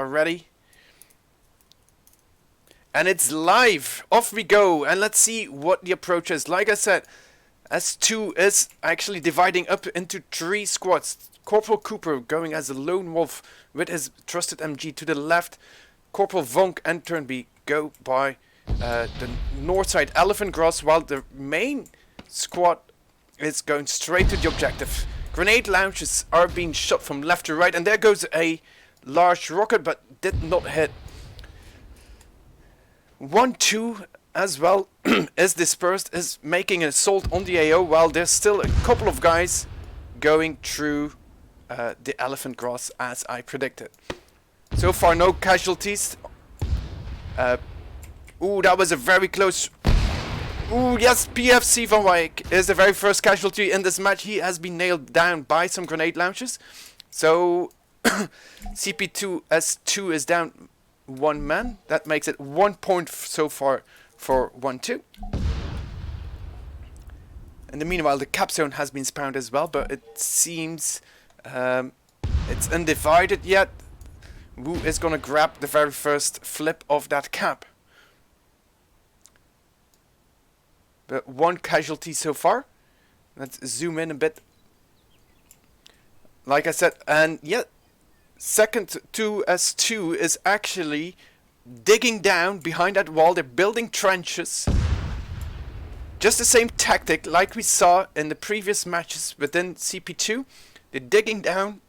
ready. And it's live. Off we go. And let's see what the approach is. Like I said, S2 is actually dividing up into 3 squads. Corporal Cooper going as a lone wolf with his trusted MG to the left. Corporal Vonk and Turnby go by the north side Elephant Grass, while the main squad is going straight to the objective. Grenade launches are being shot from left to right, and there goes a large rocket, but did not hit. 1-2 as well is dispersed, is making an assault on the AO, while there's still a couple of guys going through the Elephant Grass as I predicted. So far no casualties. Ooh, that was a very close. Ooh, yes, PFC Van Wyk is the very first casualty in this match. He has been nailed down by some grenade launches. So CP2S2 is down 1 man. That makes it 1 point so far for 1-2. In the meanwhile, the cap zone has been spawned as well, but it seems it's undivided yet. Wu is gonna grab the very first flip of that cap. But 1 casualty so far. Let's zoom in a bit. Like I said, and yeah, second 2S2 is actually digging down behind that wall. They're building trenches. Just the same tactic like we saw in the previous matches within CP2. They're digging down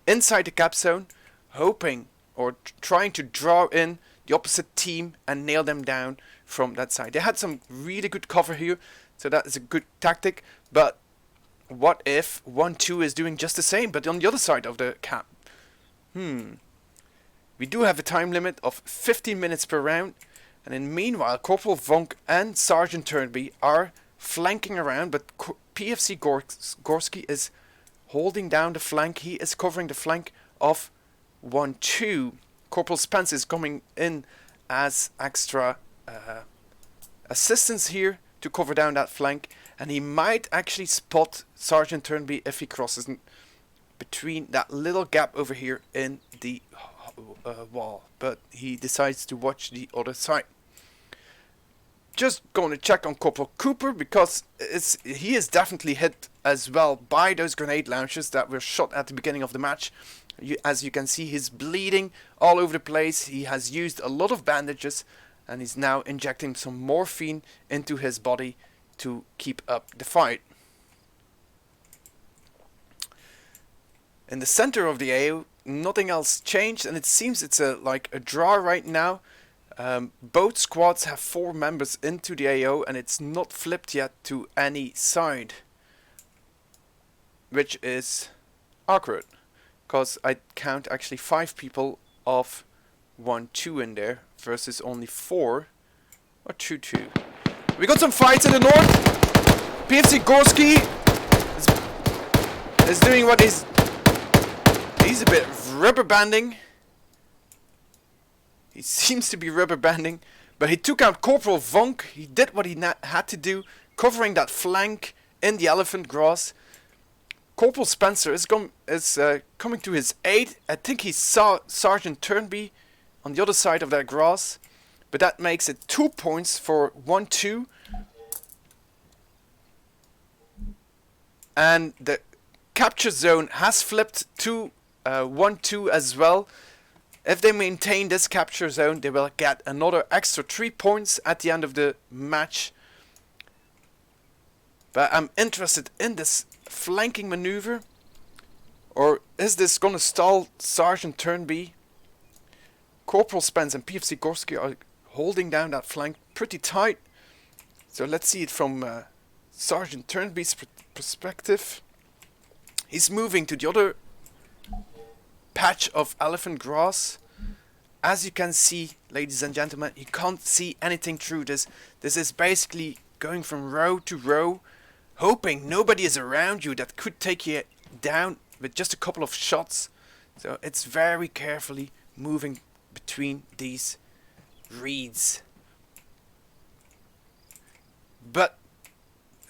inside the cap zone, hoping or trying to draw in the opposite team and nail them down from that side. They had some really good cover here, so that is a good tactic. But what if 1-2 is doing just the same, but on the other side of the cap? We do have a time limit of 15 minutes per round, and in meanwhile Corporal Vonk and Sergeant Turnby are flanking around, but PFC Gorski is holding down the flank. He is covering the flank of 1-2. Corporal Spence is coming in as extra assistance here to cover down that flank, and he might actually spot Sergeant Turnby if he crosses between that little gap over here in the wall, but he decides to watch the other side. Just going to check on Corporal Cooper, because he is definitely hit as well by those grenade launchers that were shot at the beginning of the match. As you can see, he's bleeding all over the place. He has used a lot of bandages, and he's now injecting some morphine into his body to keep up the fight. In the center of the AO, nothing else changed, and it seems it's like a draw right now. Both squads have 4 members into the AO, and it's not flipped yet to any side, which is awkward, because I count actually 5 people of 1-2 in there versus only 4 or 2-2. We got some fights in the north. PFC Gorski is doing what he's a bit rubber banding. He seems to be rubber banding, but he took out Corporal Vonk. He did what he had to do, covering that flank in the Elephant Grass. Corporal Spencer is coming to his aid. I think he saw Sergeant Turnby on the other side of that grass, but that makes it 2 points for 1-2. And the capture zone has flipped to 1-2 as well. If they maintain this capture zone, they will get another extra 3 points at the end of the match. But I'm interested in this flanking maneuver, or is this gonna stall Sergeant Turnby? Corporal Spence and PFC Gorski are holding down that flank pretty tight. So let's see it from Sergeant Turnby's perspective. He's moving to the other patch of Elephant Grass. As you can see, ladies and gentlemen, you can't see anything through this. This is basically going from row to row, hoping nobody is around you that could take you down with just a couple of shots. So it's very carefully moving between these reeds. But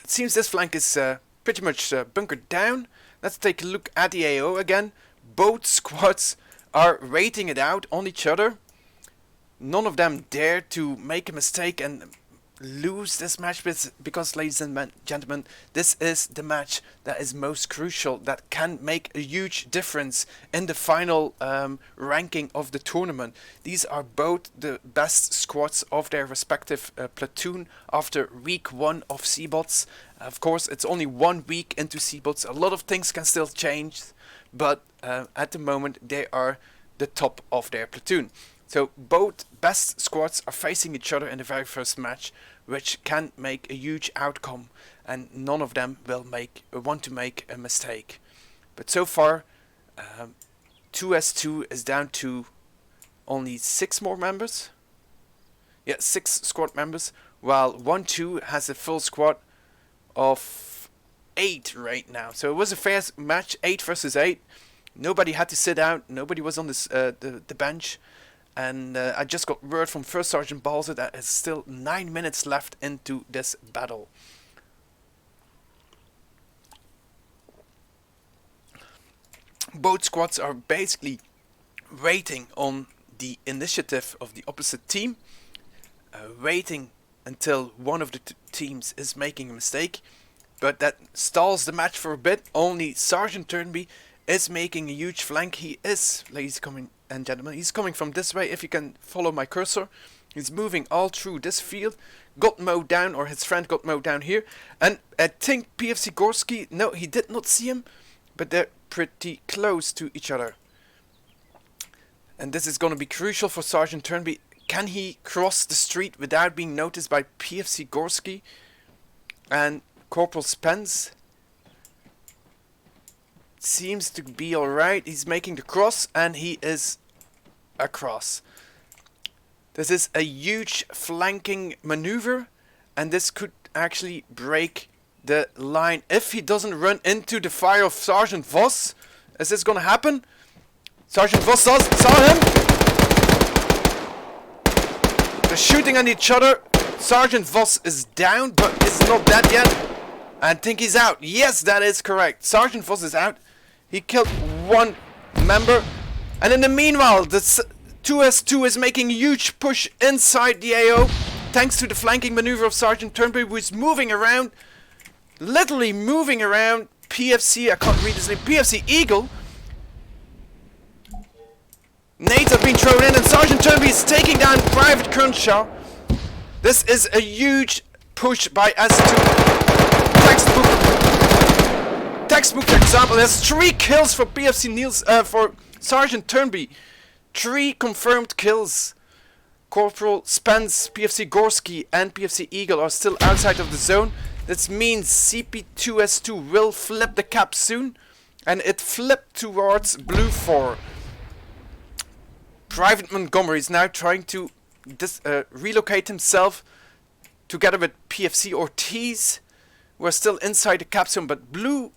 it seems this flank is pretty much bunkered down. Let's take a look at the AO again. Both squads are waiting it out on each other. None of them dare to make a mistake and lose this match, because ladies and gentlemen, this is the match that is most crucial, that can make a huge difference in the final ranking of the tournament. These are both the best squads of their respective platoon after week 1 of CBoTS. Of course, it's only 1 week into CBoTS. A lot of things can still change, but at the moment they are the top of their platoon. So both best squads are facing each other in the very first match, which can make a huge outcome, and none of them will want to make a mistake. But so far, 2S2 is down to only 6 more members. Yeah, 6 squad members, while 1-2 has a full squad of 8 right now. So it was a fair match, 8 versus 8. Nobody had to sit out, nobody was on this, the bench. And I just got word from First Sergeant Balzer that there's still 9 minutes left into this battle. Both squads are basically waiting on the initiative of the opposite team, waiting until one of the teams is making a mistake, but that stalls the match for a bit. Only Sergeant Turnby is making a huge flank. He is, ladies and gentlemen, he's coming from this way. If you can follow my cursor, he's moving all through this field. Got mowed down, or his friend got mowed down here. And I think PFC Gorski, no, he did not see him, but they're pretty close to each other. And this is going to be crucial for Sergeant Turnby. Can he cross the street without being noticed by PFC Gorski and Corporal Spence? Seems to be alright. He's making the cross, and he is across. This is a huge flanking maneuver, and this could actually break the line if he doesn't run into the fire of Sergeant Vos. Is this gonna happen? Sergeant Vos saw him. They're shooting at each other. Sergeant Vos is down, but is not dead yet. I think he's out. Yes, that is correct. Sergeant Vos is out. He killed 1 member. And in the meanwhile, the 2S2 is making a huge push inside the AO, thanks to the flanking maneuver of Sergeant Turnby, who is moving around, literally moving around PFC, I can't read his name, PFC Eagle. Nades have been thrown in, and Sergeant Turnby is taking down Private Crenshaw. This is a huge push by S2. Textbook example. There's 3 kills for PFC for Sergeant Turnby. 3 confirmed kills. Corporal Spence, PFC Gorski, and PFC Eagle are still outside of the zone. This means CP2S2 will flip the cap soon, and it flipped towards Blue 4. Private Montgomery is now trying to relocate himself together with PFC Ortiz. We're still inside the cap zone, but Blue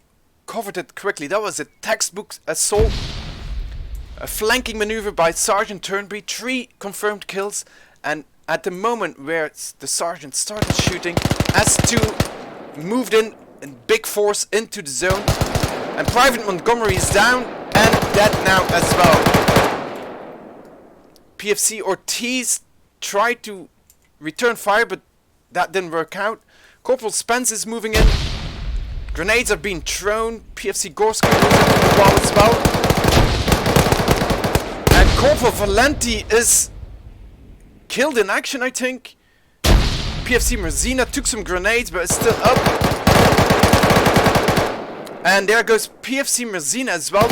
covered it quickly. That was a textbook assault. A flanking maneuver by Sergeant Turnby. 3 confirmed kills. And at the moment where the sergeant started shooting, S2 moved in big force into the zone. And Private Montgomery is down and dead now as well. PFC Ortiz tried to return fire, but that didn't work out. Corporal Spence is moving in. Grenades are being thrown. PFC Gorski moves into the wall as well. And Corporal Valenti is killed in action, I think. PFC Merzina took some grenades, but is still up. And there goes PFC Merzina as well.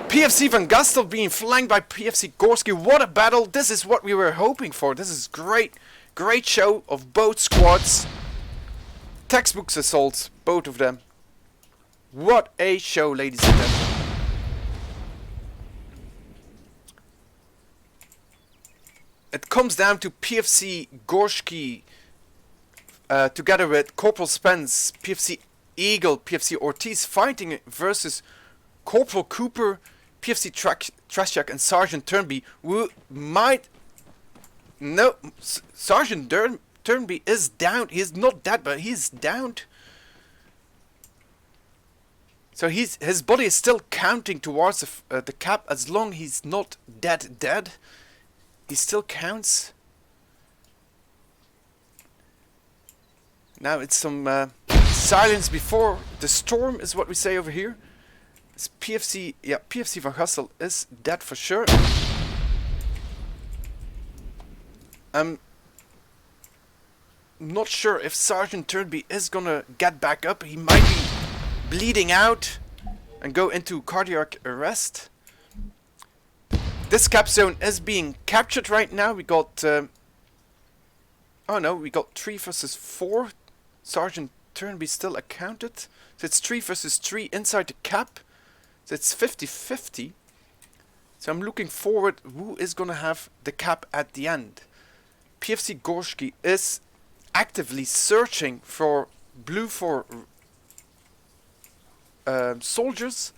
PFC Van Gastel being flanked by PFC Gorski. What a battle. This is what we were hoping for. This is great. Great show of both squads. Textbooks assaults, both of them. What a show, ladies and gentlemen. It comes down to PFC Gorski together with Corporal Spence, PFC Eagle, PFC Ortiz fighting versus Corporal Cooper, PFC Trashak, and Sergeant Turnby, who might... No, Sergeant Turnby is down. He is not dead, but he's downed. So his body is still counting towards the cap as long he's not dead. He still counts. Now it's some silence before the storm is what we say over here. It's PFC, yeah, PFC Van Gassel is dead for sure. I'm not sure if Sergeant Turnby is gonna get back up. He might be bleeding out and go into cardiac arrest. This cap zone is being captured right now. We got oh no, we got 3 versus 4. Sergeant Turnby still accounted. So it's 3 versus 3 inside the cap. So it's 50-50. So I'm looking forward who is gonna have the cap at the end. PFC Gorski is actively searching for blue for soldiers,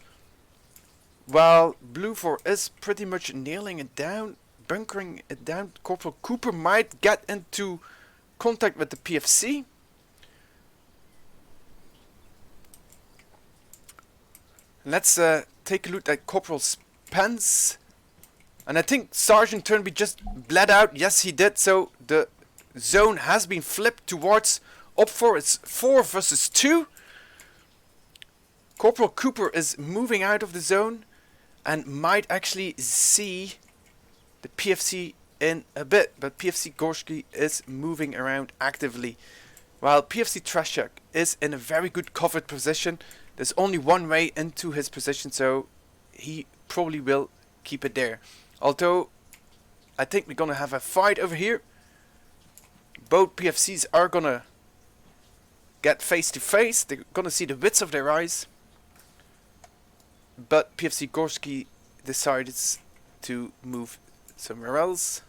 while blue 4 is pretty much nailing it down, bunkering it down. Corporal Cooper might get into contact with the PFC. Let's take a look at Corporal Spence. And I think Sergeant Turnby just bled out. Yes, he did. So the zone has been flipped towards Op 4. It's 4 versus 2. Corporal Cooper is moving out of the zone and might actually see the PFC in a bit. But PFC Gorski is moving around actively, while PFC Trashak is in a very good covered position. There's only one way into his position, so he probably will keep it there. Although, I think we're gonna have a fight over here. Both PFCs are gonna get face to face. They're gonna see the wits of their eyes. But PFC Gorski decided to move somewhere else.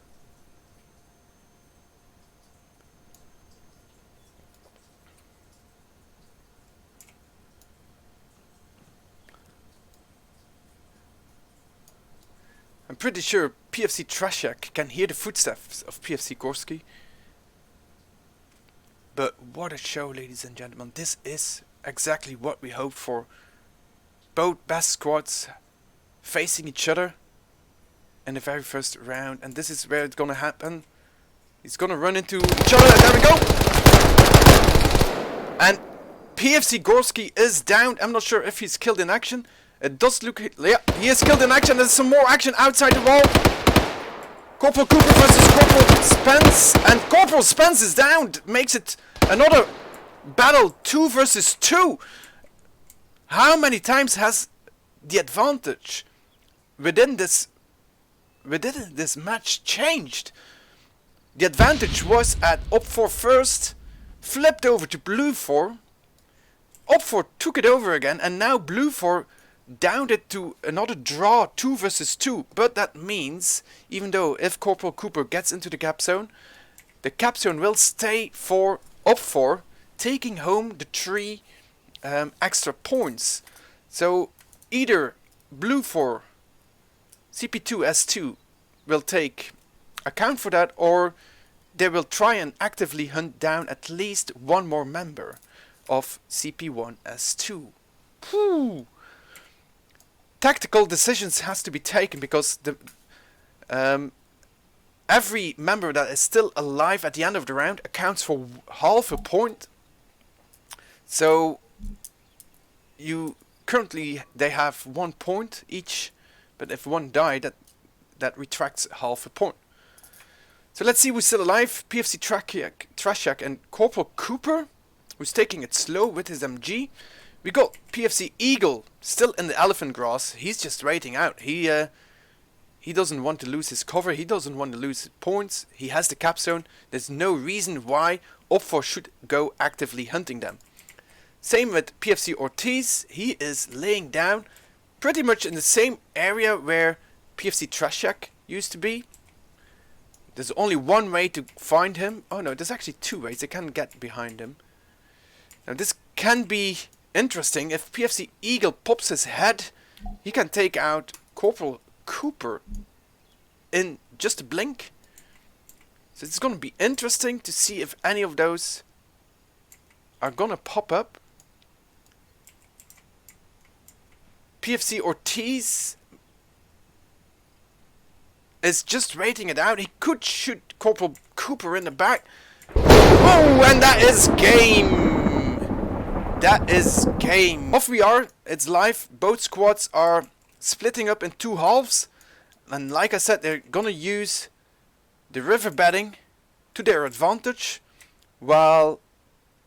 I'm pretty sure PFC Trashak can hear the footsteps of PFC Gorski. But what a show, ladies and gentlemen. This is exactly what we hoped for. Both best squads facing each other in the very first round. And this is where it's gonna happen. He's gonna run into each other. And there we go! And PFC Gorski is down. I'm not sure if he's killed in action. It does look... Yeah, he is killed in action. There's some more action outside the wall. Corporal Cooper versus Corporal Spence. And Corporal Spence is down. Makes it another battle 2 versus 2. How many times has the advantage within this match changed? The advantage was at Op 4 first, flipped over to Blue 4. Op 4 took it over again, and now Blue 4 downed it to another draw 2 versus 2. But that means, even though if Corporal Cooper gets into the cap zone, the cap zone will stay for Op 4, taking home the 3 extra points. So either Blue 4 CP2S2 will take account for that, or they will try and actively hunt down at least one more member of CP1S2. Whew. Tactical decisions has to be taken, because the every member that is still alive at the end of the round accounts for half a point. So currently they have 1 point each, but if one died, that retracts half a point. So let's see who's still alive. PFC Trashak and Corporal Cooper, who's taking it slow with his MG. We got PFC Eagle still in the elephant grass. He's just waiting out. He doesn't want to lose his cover. He doesn't want to lose his points. He has the cap zone. There's no reason why Op 4 should go actively hunting them. Same with PFC Ortiz. He is laying down pretty much in the same area where PFC Trashak used to be. There's only one way to find him. Oh no, there's actually 2 ways. They can get behind him. Now this can be interesting. If PFC Eagle pops his head, he can take out Corporal Cooper in just a blink. So it's gonna be interesting to see if any of those are gonna pop up. PFC Ortiz is just waiting it out. He could shoot Corporal Cooper in the back. Oh, and that is game. That is game. Off we are. It's live. Both squads are splitting up in two halves. And like I said, they're gonna use the river bedding to their advantage. While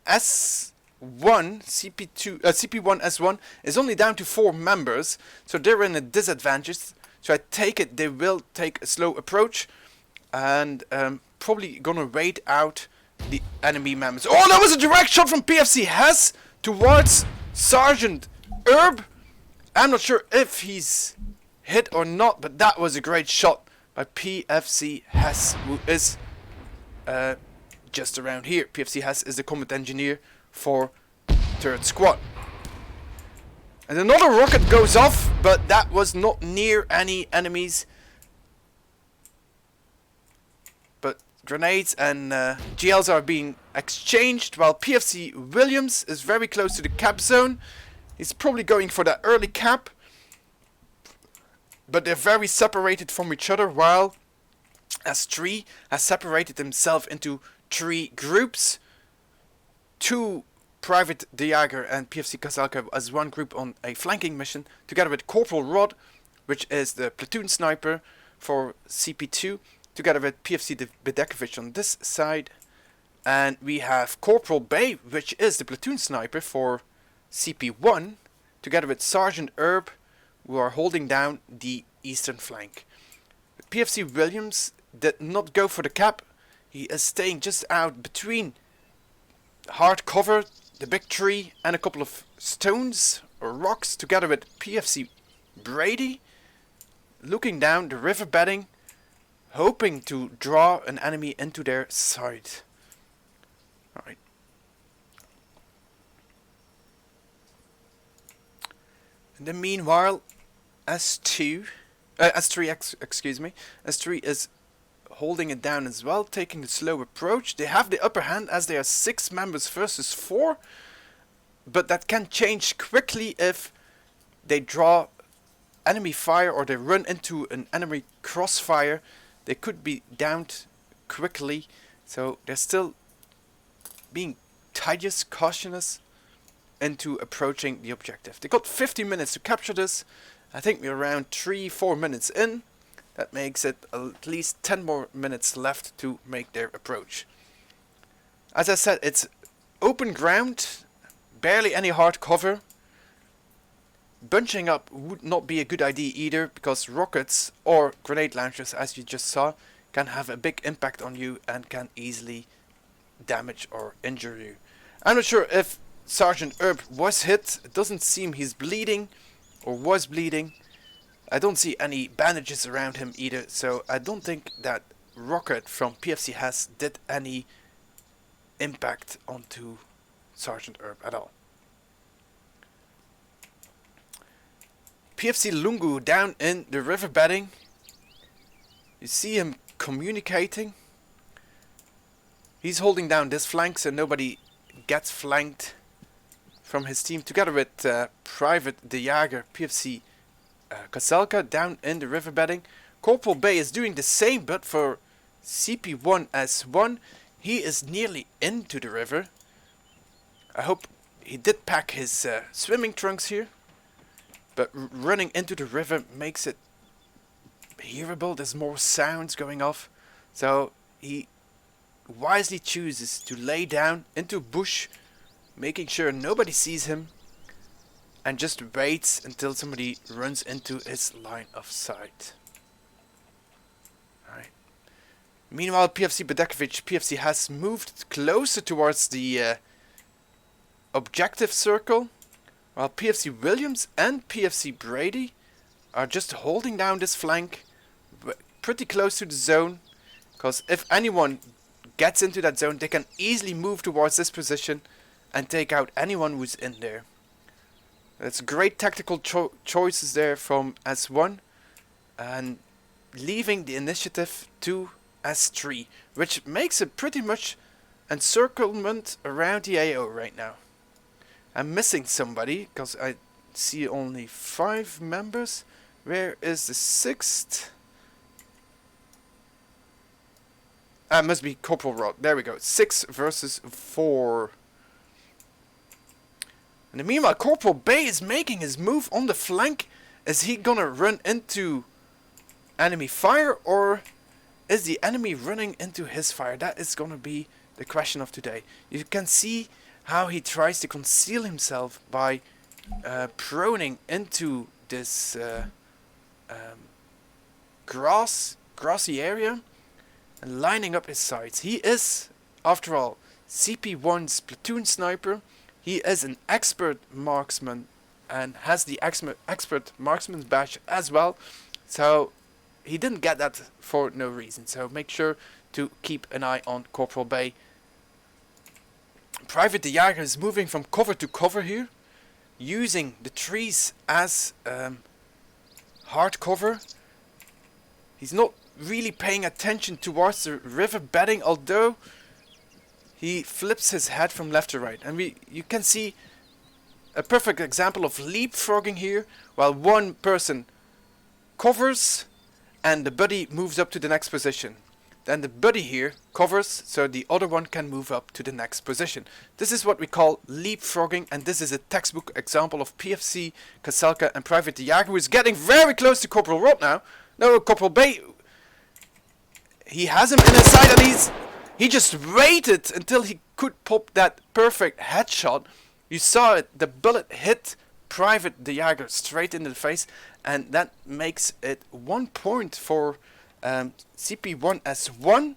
S1, CP1 S1 is only down to 4 members. So they're in a disadvantage. So I take it they will take a slow approach. And probably gonna wait out the enemy members. Oh, that was a direct shot from PFC Hess towards Sergeant Herb. I'm not sure if he's hit or not, but that was a great shot by PFC Hess, who is just around here. PFC Hess is the combat engineer for 3rd Squad. And another rocket goes off, but that was not near any enemies. But grenades and GLs are being exchanged, while PFC Williams is very close to the cap zone. He's probably going for that early cap. But they're very separated from each other, while S3 has separated himself into 3 groups. 2 Private Diager and PFC Kazalka as one group on a flanking mission, together with Corporal Rod, which is the platoon sniper for CP2, together with PFC Bedekovich on this side. And we have Corporal Bay, which is the platoon sniper for CP1, together with Sergeant Herb, who are holding down the eastern flank. PFC Williams did not go for the cap. He is staying just out between hard cover, the big tree, and a couple of stones or rocks, together with PFC Brady, looking down the river bedding, hoping to draw an enemy into their side. Alright. In the meanwhile, S3 is holding it down as well, taking a slow approach. They have the upper hand as they are 6 members versus 4, but that can change quickly if they draw enemy fire or they run into an enemy crossfire. They could be downed quickly, so they're still being cautious into approaching the objective. They got 50 minutes to capture this. I think we're around 3-4 minutes in. That makes it at least 10 more minutes left to make their approach. As I said, it's open ground, barely any hard cover. Bunching up would not be a good idea either, because rockets or grenade launchers, as you just saw, can have a big impact on you and can easily damage or injure you. I'm not sure if Sergeant Herb was hit. It doesn't seem he's bleeding or was bleeding. I don't see any bandages around him either, so I don't think that rocket from PFC Hess did any impact onto Sergeant Herb at all. PFC Lungu down in the river bedding. You see him communicating. He's holding down this flank so nobody gets flanked from his team, together with Private De Jager, PFC Kaselka down in the river bedding. Corporal Bay is doing the same, but for CP1S1, he is nearly into the river. I hope he did pack his swimming trunks here, but running into the river makes it hearable. There's more sounds going off, so he wisely chooses to lay down into bush, making sure nobody sees him, and just waits until somebody runs into his line of sight. Alright. Meanwhile, PFC Bedekovich, PFC has moved closer towards the objective circle, while PFC Williams and PFC Brady are just holding down this flank pretty close to the zone, because if anyone gets into that zone, they can easily move towards this position and take out anyone who's in there. That's great tactical choices there from S1, and leaving the initiative to S3, which makes it pretty much encirclement around the AO right now. I'm missing somebody, because I see only 5 members. Where is the 6th? Must be Corporal Rod. There we go. 6 versus 4. And meanwhile, Corporal Bay is making his move on the flank. Is he gonna run into enemy fire, or is the enemy running into his fire? That is gonna be the question of today. You can see how he tries to conceal himself by proning into this grassy area and lining up his sights. He is, after all, CP1's platoon sniper. He is an expert marksman and has the expert marksman's badge as well. So he didn't get that for no reason. So make sure to keep an eye on Corporal Bay. Private de Jager is moving from cover to cover here, using the trees as hard cover. He's not really paying attention towards the river bedding, although he flips his head from left to right. And you can see a perfect example of leapfrogging here, while one person covers and the buddy moves up to the next position. Then the buddy here covers, so the other one can move up to the next position. This is what we call leapfrogging, and this is a textbook example of PFC, Kaselka and Private de Jager, who is getting very close to Corporal Rod now. No, Corporal Bay, he has him in his sight, and he just waited until he could pop that perfect headshot. You saw it, the bullet hit Private de Jager straight in the face, and that makes it 1 point for CP1S1,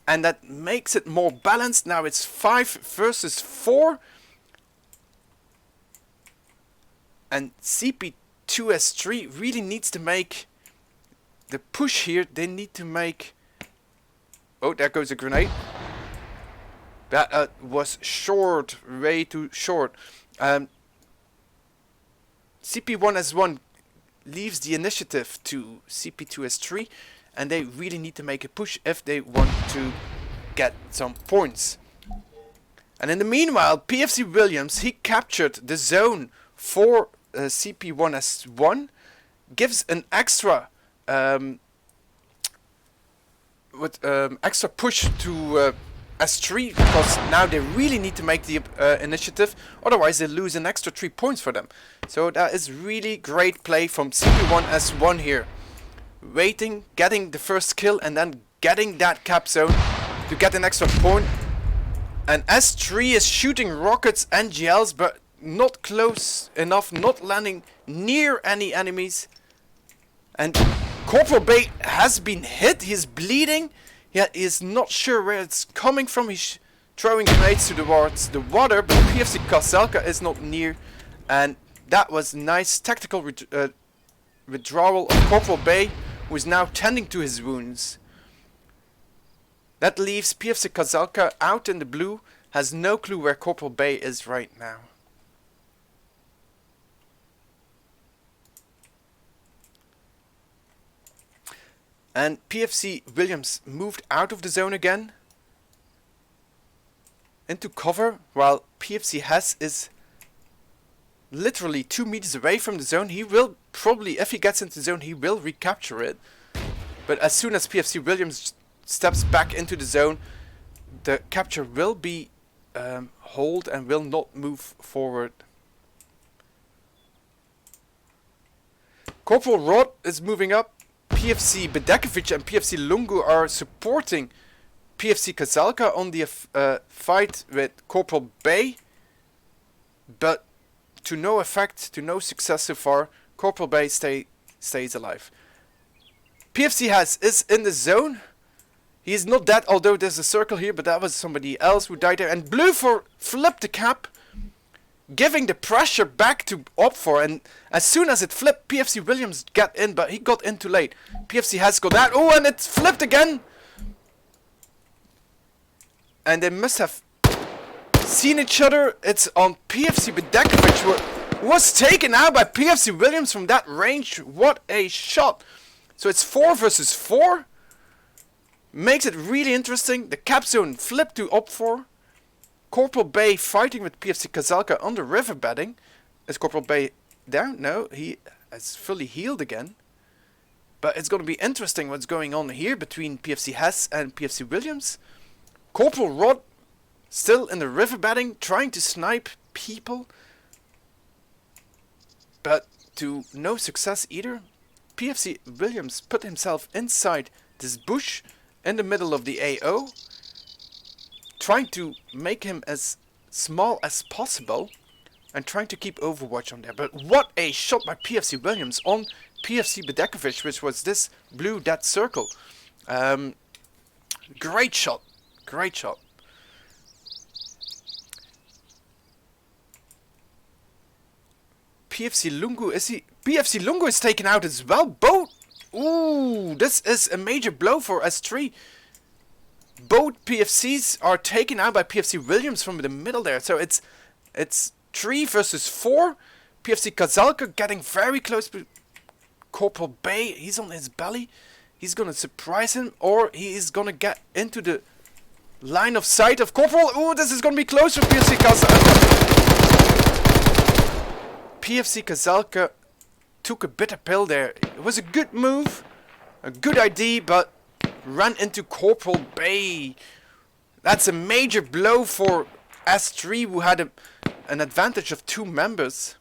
and that makes it more balanced. Now it's 5 versus 4, and CP2S3 really needs to make the push here. They need to make... Oh, there goes a grenade. That was short, way too short. CP1S1 leaves the initiative to CP2S3, and they really need to make a push if they want to get some points. And in the meanwhile, PFC Williams, he captured the zone for CP1S1, gives an extra extra push to S3, because now they really need to make the initiative, otherwise they lose an extra 3 points for them. So that is really great play from CP1S1 here. Waiting, getting the first kill, and then getting that cap zone to get an extra point. And S3 is shooting rockets and GLs, but not close enough, not landing near any enemies. And Corporal Bay has been hit, he's bleeding. He is not sure where it's coming from. He's throwing grenades towards the water, but PFC Kaselka is not near. And that was nice tactical withdrawal of Corporal Bay, who is now tending to his wounds. That leaves PFC Kaselka out in the blue, has no clue where Corporal Bay is right now. And PFC Williams moved out of the zone again into cover, while PFC Hess is literally 2 meters away from the zone. He will probably, if he gets into the zone, he will recapture it. But as soon as PFC Williams steps back into the zone, the capture will be hold and will not move forward. Corporal Rod is moving up. PFC Bedekovic and PFC Lungu are supporting PFC Kaselka on the fight with Corporal Bay, but to no effect, to no success so far. Corporal Bay stays alive. PFC Has is in the zone. He is not dead, although there's a circle here, but that was somebody else who died there. And Blue flipped the cap, giving the pressure back to Op4, and as soon as it flipped, PFC Williams got in, but he got in too late. PFC Has got out. Oh, and it flipped again! And they must have seen each other. It's on PFC Bedekovic, who was taken out by PFC Williams from that range. What a shot! So it's 4 versus 4. Makes it really interesting. The cap zone flipped to Op4. Corporal Bay fighting with PFC Kazalka on the river bedding. Is Corporal Bay down? No, he has fully healed again. But it's going to be interesting what's going on here between PFC Hess and PFC Williams. Corporal Rod still in the river bedding, trying to snipe people. But to no success either. PFC Williams put himself inside this bush in the middle of the AO. Trying to make him as small as possible. And trying to keep Overwatch on there. But what a shot by PFC Williams on PFC Bedekovic, which was this blue dead circle. Great shot. Great shot. PFC Lungu, is he? PFC Lungu is taken out as well. Both. Ooh, this is a major blow for S3. Both PFCs are taken out by PFC Williams from the middle there. So it's 3 versus 4. PFC Kazalka getting very close to Corporal Bay. He's on his belly. He's gonna surprise him, or he is gonna get into the line of sight of Corporal. Ooh, this is gonna be close for PFC Kazalka. PFC Kazalka took a bitter pill there. It was a good move, a good idea, but ran into Corporal Bay. That's a major blow for S3, who had an advantage of 2 members.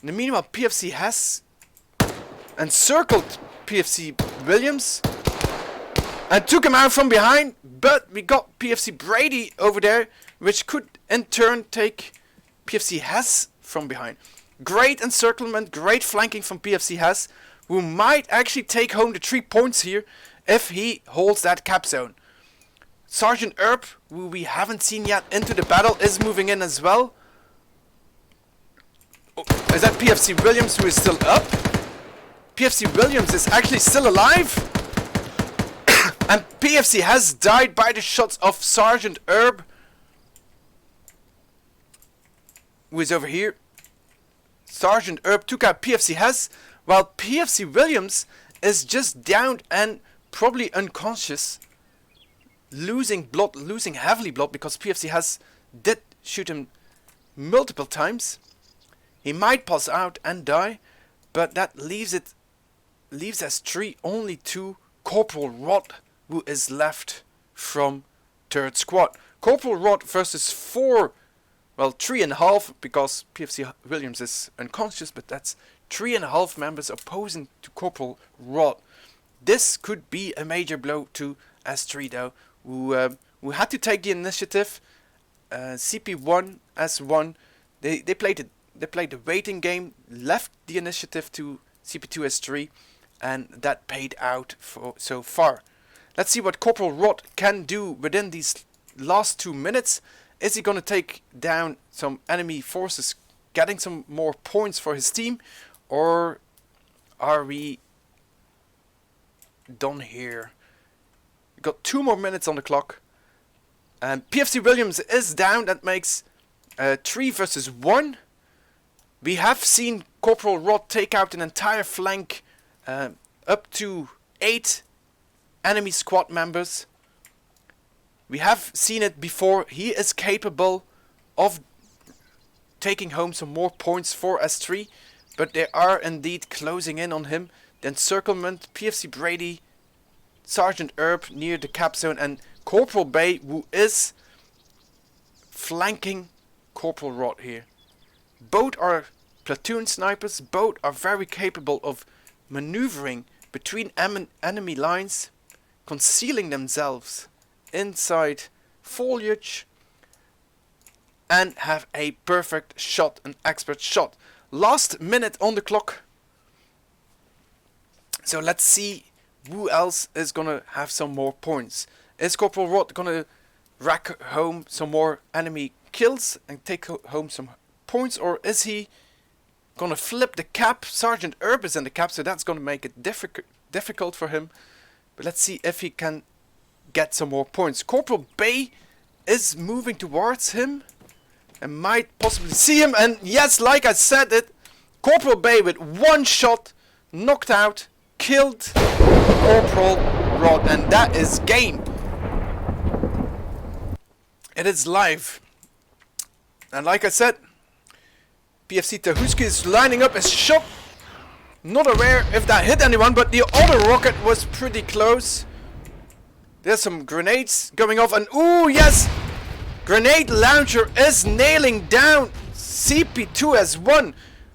In the meanwhile, PFC Hess encircled PFC Williams and took him out from behind, but we got PFC Brady over there, which could in turn take PFC Hess from behind. Great encirclement, great flanking from PFC Hess, who might actually take home the 3 points here if he holds that cap zone. Sergeant Erp, who we haven't seen yet into the battle, is moving in as well. Oh, is that PFC Williams who is still up? PFC Williams is actually still alive. And PFC has died by the shots of Sergeant Erb, who is over here. Sergeant Erb took out PFC Hess, while PFC Williams is just downed and probably unconscious. Losing blood, losing heavily blood, because PFC Hess did shoot him multiple times. He might pass out and die, but that leaves S3 only to Corporal Rod, who is left from 3rd squad. Corporal Rod versus 4, well, 3.5, because PFC Williams is unconscious, but that's 3.5 members opposing to Corporal Rod. This could be a major blow to S3 though, who had to take the initiative. CP1 S1, they played the waiting game, left the initiative to CP2 S3, and that paid out for so far. Let's see what Corporal Rod can do within these last 2 minutes. Is he gonna take down some enemy forces, getting some more points for his team, or are we done here? We got 2 more minutes on the clock. And PFC Williams is down. That makes 3 versus 1. We have seen Corporal Rod take out an entire flank, up to 8 enemy squad members. We have seen it before. He is capable of taking home some more points for S3, but they are indeed closing in on him. The encirclement, PFC Brady, Sergeant Erb near the cap zone, and Corporal Bay, who is flanking Corporal Rod here. Both are platoon snipers, both are very capable of maneuvering between enemy lines, concealing themselves inside foliage, and have a perfect shot, an expert shot. Last minute on the clock. So let's see who else is gonna have some more points. Is Corporal Rod gonna rack home some more enemy kills and take home some points, or is he gonna flip the cap? Sergeant Erb is in the cap, so that's gonna make it difficult for him. But let's see if he can get some more points. Corporal Bay is moving towards him and might possibly see him, and yes, like I said it, Corporal Bay with 1 shot knocked out, killed Corporal Rod, and that is game. It is live. And like I said, PFC Tahuski is lining up his shot. Not aware if that hit anyone, but the other rocket was pretty close. There's some grenades going off, and ooh, yes! Grenade launcher is nailing down CP2S1,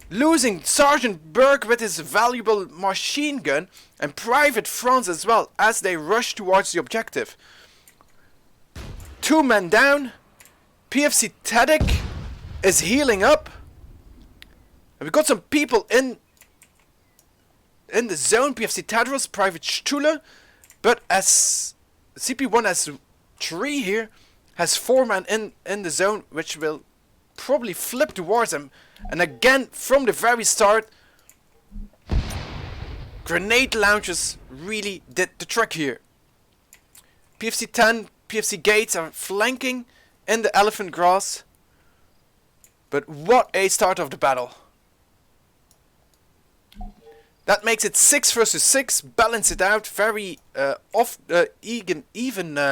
losing Sergeant Burke with his valuable machine gun, and Private Franz as well, as they rush towards the objective. 2 men down. PFC Tadic is healing up. And we've got some people in the zone. PFC Tadros, Private Stula, but as CP1S3 here has 4 men in the zone, which will probably flip towards him. And again, from the very start, grenade launchers really did the trick here. PFC 10, PFC Gates are flanking in the elephant grass. But what a start of the battle. That makes it 6 versus 6, balance it out, very even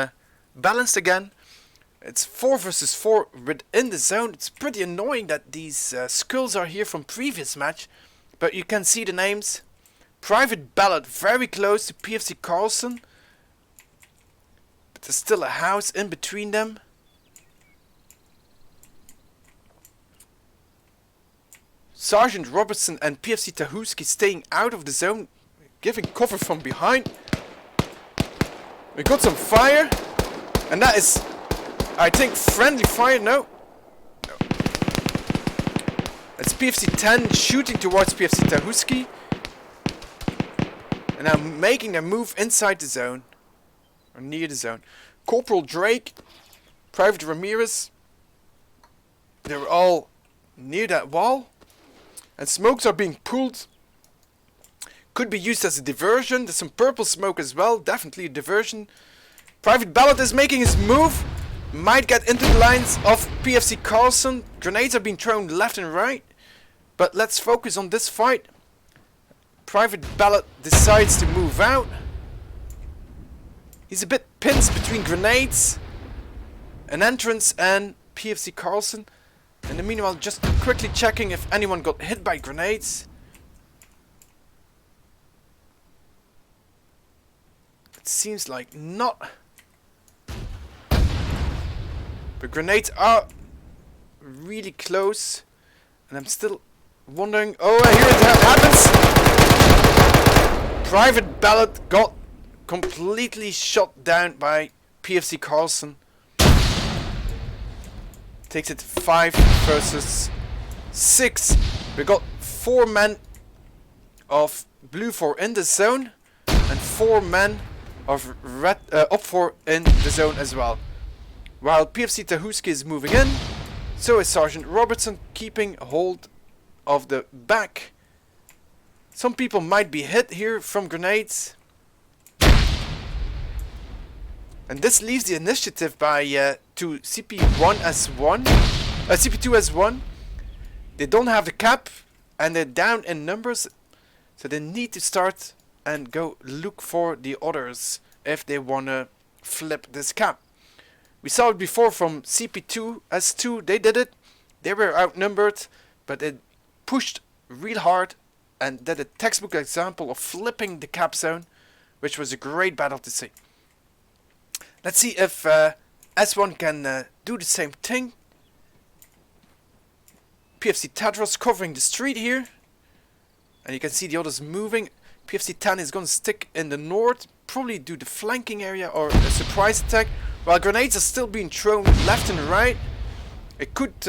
balanced again. It's 4 versus 4 within the zone. It's pretty annoying that these skulls are here from previous match, but you can see the names. Private Ballot very close to PFC Carlson, but there's still a house in between them. Sergeant Robertson and PFC Tahuski staying out of the zone, giving cover from behind. We got some fire, and that is, I think, friendly fire. No. It's PFC 10 shooting towards PFC Tahuski, and now making their move inside the zone, or near the zone. Corporal Drake, Private Ramirez, they're all near that wall. And smokes are being pulled. Could be used as a diversion. There's some purple smoke as well. Definitely a diversion. Private Ballot is making his move. Might get into the lines of PFC Carlson. Grenades are being thrown left and right. But let's focus on this fight. Private Ballot decides to move out. He's a bit pinched between grenades, an entrance, and PFC Carlson. In the meanwhile, just quickly checking if anyone got hit by grenades. It seems like not. The grenades are really close. And I'm still wondering. Oh, here it happens! Private Ballot got completely shot down by PFC Carlson. Takes it 5 versus 6. We got 4 men of blue 4 in the zone, and 4 men of red up 4 in the zone as well. While PFC Tahuski is moving in, so is Sergeant Robertson, keeping hold of the back. Some people might be hit here from grenades. And this leaves the initiative by to CP1S1, CP2S1. They don't have the cap, and they're down in numbers, so they need to start and go look for the others if they wanna flip this cap. We saw it before from CP2S2. They did it. They were outnumbered, but they pushed real hard and did a textbook example of flipping the cap zone, which was a great battle to see. Let's see if S1 can do the same thing. PFC Tadros covering the street here. And you can see the others moving. PFC 10 is going to stick in the north. Probably do the flanking area or a surprise attack. While grenades are still being thrown left and right. It could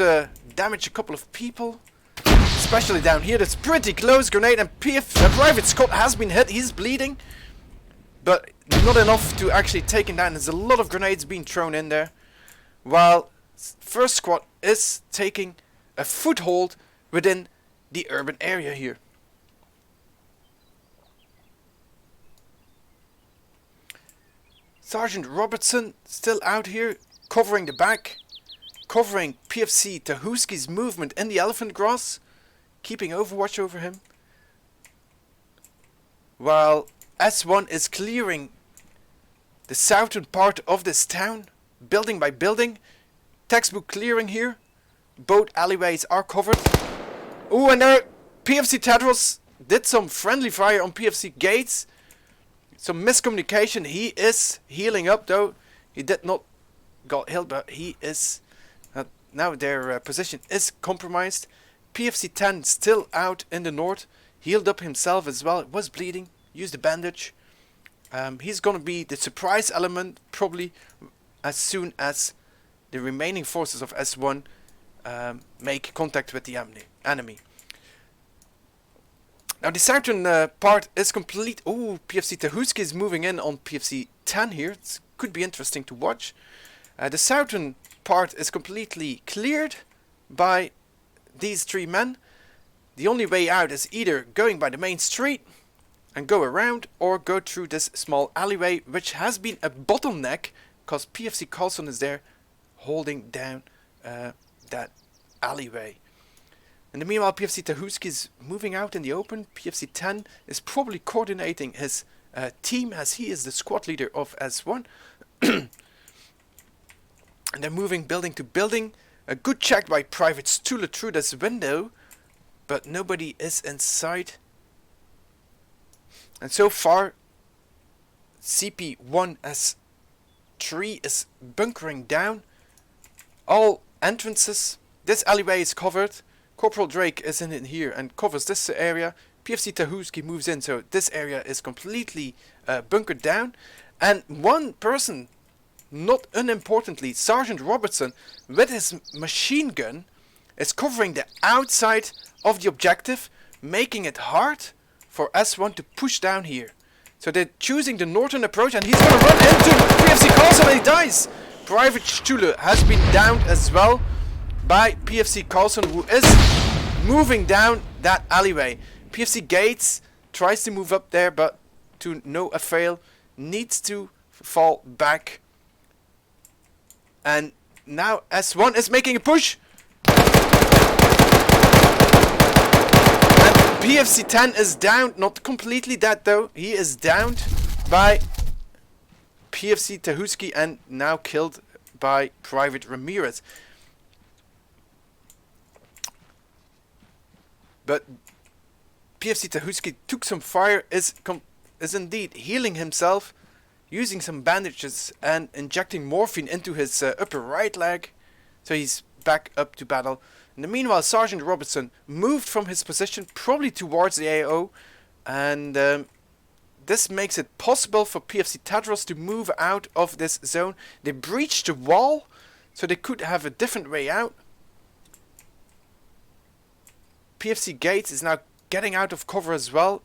damage a couple of people. Especially down here. That's pretty close. Grenade and Private Scott has been hit. He's bleeding. But not enough to actually take him down. There's a lot of grenades being thrown in there. While first squad is taking a foothold within the urban area here. Sergeant Robertson still out here covering the back. Covering PFC Tahuski's movement in the elephant grass. Keeping overwatch over him. While S1 is clearing the southern part of this town, building by building, textbook clearing here. Both alleyways are covered. Oh, and there PFC Tedros did some friendly fire on PFC Gates. Some miscommunication. He is healing up though. He did not got healed, but he is now their position is compromised. PFC 10 still out in the north. Healed up himself as well. Was bleeding. Used a bandage. He's gonna be the surprise element probably as soon as the remaining forces of S1 make contact with the enemy. Now the southern part is complete. Oh, PFC Tehuski is moving in on PFC 10 here. It could be interesting to watch. The southern part is completely cleared by these three men. The only way out is either going by the main street and go around, or go through this small alleyway, which has been a bottleneck because PFC Carlson is there holding down that alleyway. In the meanwhile, PFC Tehuski is moving out in the open. PFC 10 is probably coordinating his team, as he is the squad leader of S1. And they're moving building to building. A good check by Private Stula through this window, but nobody is inside. And so far, CP1S3 is bunkering down all entrances. This alleyway is covered. Corporal Drake is in here and covers this area. PFC Tehuski moves in, so this area is completely bunkered down. And one person, not unimportantly, Sergeant Robertson, with his machine gun, is covering the outside of the objective, making it hard for S1 to push down here. So they're choosing the northern approach, and he's gonna run into PFC Carlson and he dies! Private Stule has been downed as well by PFC Carlson, who is moving down that alleyway. PFC Gates tries to move up there, but to no avail, needs to fall back. And now S1 is making a push. And PFC 10 is down, not completely dead though. He is downed by PFC Tehuski and now killed by Private Ramirez. But PFC Tehuski took some fire, is indeed healing himself, using some bandages and injecting morphine into his upper right leg. So he's back up to battle. In the meanwhile, Sergeant Robertson moved from his position, probably towards the AO. And this makes it possible for PFC Tedros to move out of this zone. They breached the wall, so they could have a different way out. PFC Gates is now getting out of cover as well,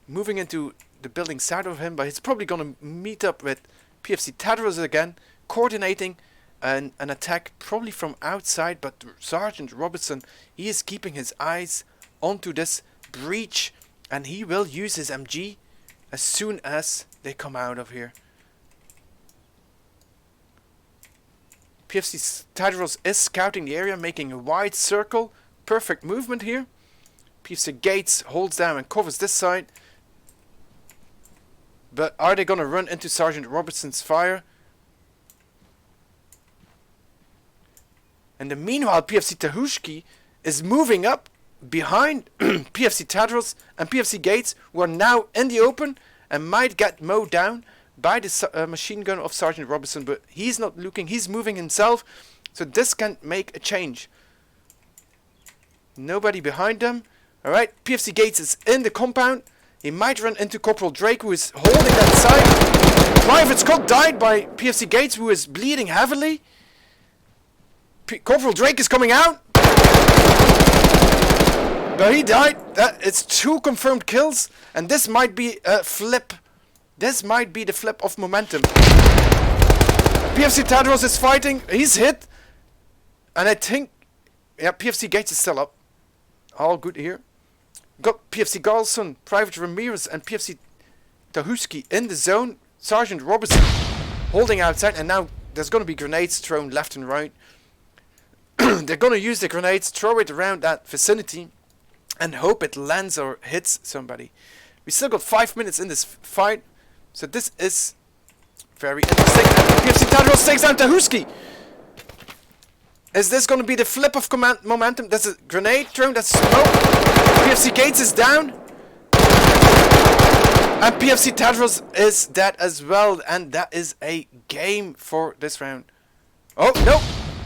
moving into the building south of him, but he's probably going to meet up with PFC Tedros again, coordinating an attack probably from outside. But Sergeant Robertson, he is keeping his eyes onto this breach, and he will use his MG as soon as they come out of here. PFC Tedros is scouting the area, making a wide circle. Perfect movement here. PFC Gates holds down and covers this side. But are they going to run into Sergeant Robertson's fire? In the meanwhile, PFC Tehuski is moving up behind PFC Tedros and PFC Gates, who are now in the open and might get mowed down by the machine gun of Sergeant Robertson. But he's not looking, he's moving himself. So this can make a change. Nobody behind them. Alright, PFC Gates is in the compound. He might run into Corporal Drake, who is holding that side. Private Scott died by PFC Gates, who is bleeding heavily. Corporal Drake is coming out. But he died. It's 2 confirmed kills. And this might be a flip. This might be the flip of momentum. PFC Tedros is fighting. He's hit. And I think... yeah, PFC Gates is still up. All good here. Got PFC Carlson, Private Ramirez and PFC Tehuski in the zone. Sergeant Robertson holding outside, and now there's going to be grenades thrown left and right. They're going to use the grenades, throw it around that vicinity and hope it lands or hits somebody. We still got 5 minutes in this fight, so this is very interesting. And PFC Tedros takes down Tehuski. Is this going to be the flip of momentum? There's a grenade thrown, that's smoke. PFC Gates is down. And PFC Tedros is dead as well. And that is a game for this round. Oh, no.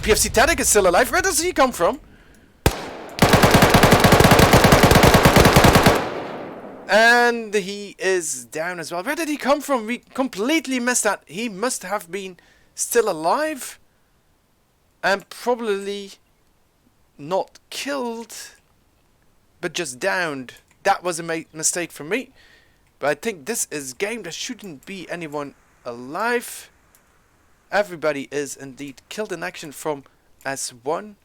PFC Tedic is still alive. Where does he come from? And he is down as well. Where did he come from? We completely missed that. He must have been still alive. And probably not killed. But just downed. That was a mistake for me. But I think this is a game. There shouldn't be anyone alive. Everybody is indeed killed in action from S1.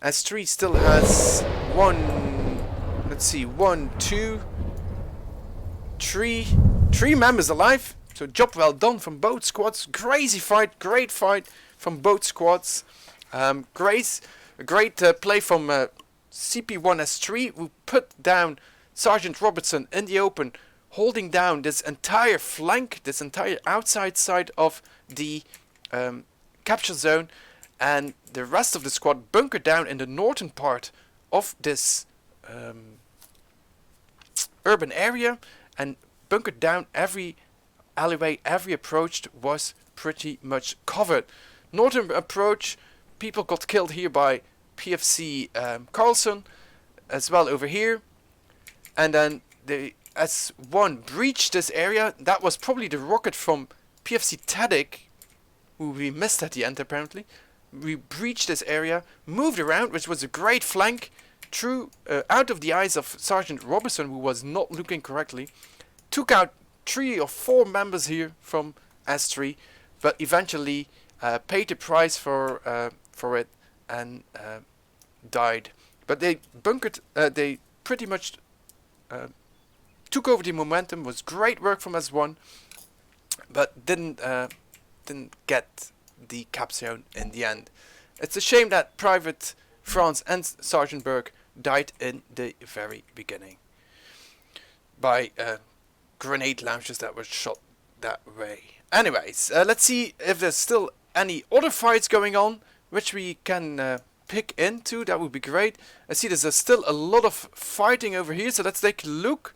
S3 still has one. Let's see, 1, 2, 3. 3 members alive. So job well done from both squads. Crazy fight, great fight from both squads. Great play from CP1S3, who put down Sergeant Robertson in the open, holding down this entire flank, this entire outside side of the capture zone, and the rest of the squad bunkered down in the northern part of this urban area, and bunkered down every alleyway, every approach was pretty much covered. Northern approach, people got killed here by PFC Carlson, as well over here. And then the S1 breached this area. That was probably the rocket from PFC Tedic, who we missed at the end apparently. We breached this area, moved around, which was a great flank, through out of the eyes of Sergeant Robertson, who was not looking correctly. Took out 3 or 4 members here from S3, but eventually paid the price for it and died. But they bunkered. They pretty much took over the momentum. Was great work from S1, but didn't get the cap zone in the end. It's a shame that Private Franz and Sergeant Berg died in the very beginning by grenade launchers that were shot that way. Anyways, let's see if there's still any other fights going on which we can pick into. That would be great. I see there's still a lot of fighting over here, so let's take a look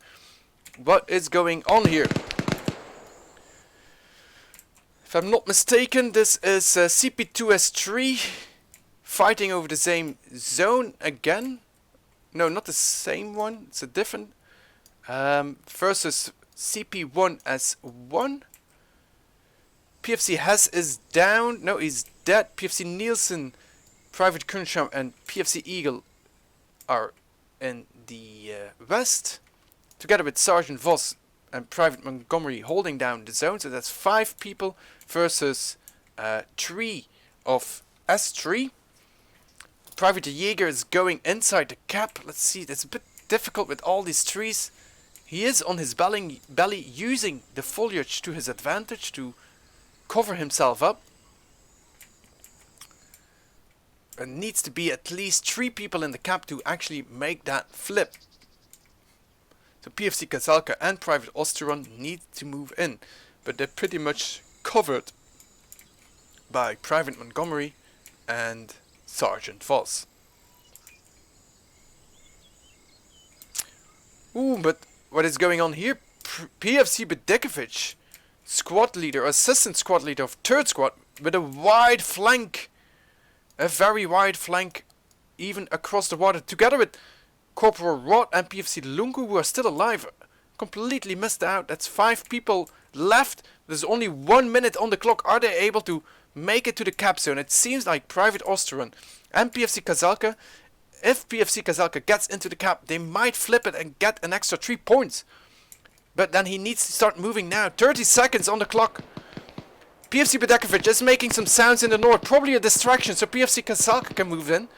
what is going on here. If I'm not mistaken, this is CP2S3 fighting over the same zone again. No, not the same one. It's a different. Versus CP1S1. PFC Hess is down. No, he's dead. PFC Nielsen, Private Kunsham, and PFC Eagle are in the west, together with Sergeant Voss and Private Montgomery holding down the zone. So that's 5 people versus 3 of S3. Private Jaeger is going inside the cap. Let's see, that's a bit difficult with all these trees. He is on his belly using the foliage to his advantage to cover himself up. There needs to be at least 3 people in the cap to actually make that flip. So PFC Kazalka and Private Osteron need to move in, but they're pretty much covered by Private Montgomery and Sergeant Voss. Ooh, but what is going on here? PFC Bedekovic, squad leader, assistant squad leader of 3rd squad, with a wide flank. A very wide flank, even across the water, together with Corporal Rod and PFC Lungu, who are still alive. Completely missed out. That's 5 people left. There's only 1 minute on the clock. Are they able to make it to the cap zone? It seems like Private Osteron and PFC Kazalka, if PFC Kazalka gets into the cap, they might flip it and get an extra 3 points. But then he needs to start moving now. 30 seconds on the clock. PFC Bedekovic is making some sounds in the north. Probably a distraction, so PFC Kazalka can move in.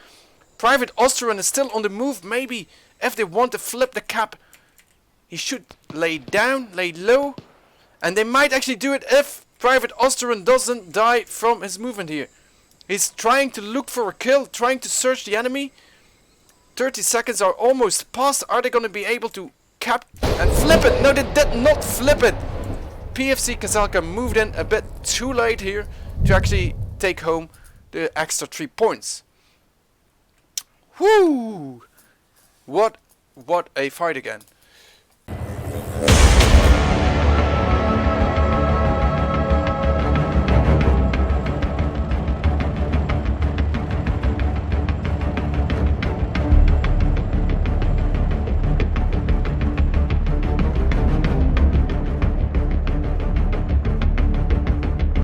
Private Osteron is still on the move. Maybe if they want to flip the cap, he should lay down, lay low. And they might actually do it if Private Osteron doesn't die from his movement here. He's trying to look for a kill, trying to search the enemy. 30 seconds are almost past. Are they going to be able to cap and flip it? No, they did not flip it. PFC Kazalka moved in a bit too late here to actually take home the extra 3 points. Whoo! What a fight again.